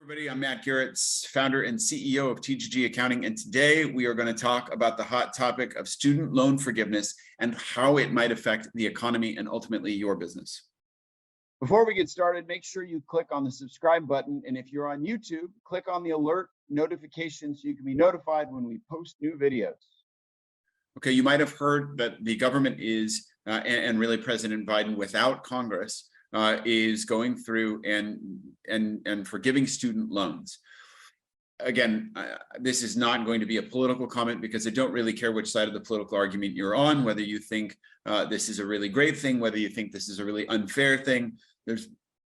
Everybody, I'm Matt Garrett, founder and CEO of TGG Accounting, and today we are going to talk about the hot topic of student loan forgiveness and how it might affect the economy and ultimately your business. Before we get started, make sure you click on the subscribe button, and if you're on YouTube, click on the alert notification so you can be notified when we post new videos. Okay, you might have heard that the government is, and really President Biden without Congress, is going through and forgiving student loans. Again, this is not going to be a political comment because I don't really care which side of the political argument you're on, whether you think this is a really great thing, whether you think this is a really unfair thing. There's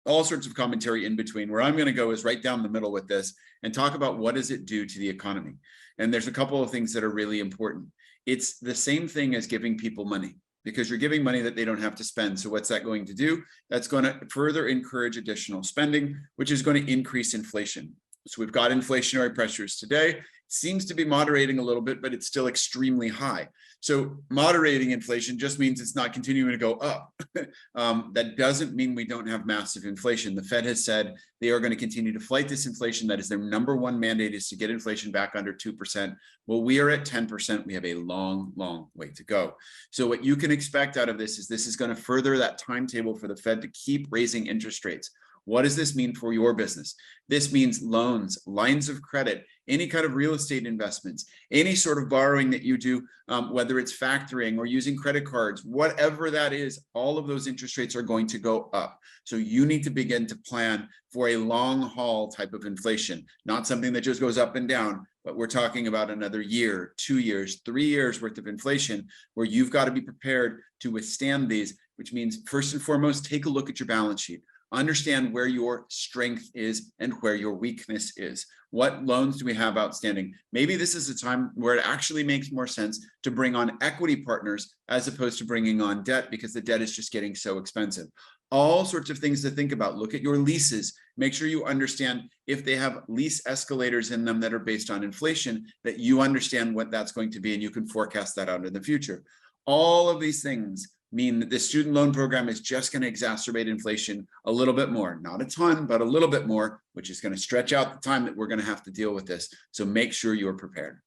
all sorts of commentary in between. Where I'm going to go is right down the middle with this and talk about what does it do to the economy. And there's a couple of things that are really important. It's the same thing as giving people money, because you're giving money that they don't have to spend. So what's that going to do? That's going to further encourage additional spending, which is going to increase inflation. So we've got inflationary pressures today. It seems to be moderating a little bit, but it's still extremely high. So moderating inflation just means it's not continuing to go up. That doesn't mean we don't have massive inflation. The Fed has said they are going to continue to fight this inflation. That is their number one mandate, is to get inflation back under 2%. Well, we are at 10%. We have a long, long way to go. So what you can expect out of this is going to further that timetable for the Fed to keep raising interest rates. What does this mean for your business? This means loans, lines of credit, any kind of real estate investments, any sort of borrowing that you do, whether it's factoring or using credit cards, whatever that is, all of those interest rates are going to go up. So you need to begin to plan for a long haul type of inflation, not something that just goes up and down, but we're talking about another year, 2 years, 3 years worth of inflation where you've got to be prepared to withstand these, which means first and foremost, take a look at your balance sheet. Understand where your strength is and where your weakness is. What loans do we have outstanding? Maybe this is a time where it actually makes more sense to bring on equity partners as opposed to bringing on debt, because the debt is just getting so expensive. All sorts of things to think about. Look at your leases. Make sure you understand if they have lease escalators in them that are based on inflation, that you understand what that's going to be and you can forecast that out in the future. All of these things mean that the student loan program is just going to exacerbate inflation a little bit more, not a ton, but a little bit more, which is going to stretch out the time that we're going to have to deal with this. So make sure you're prepared.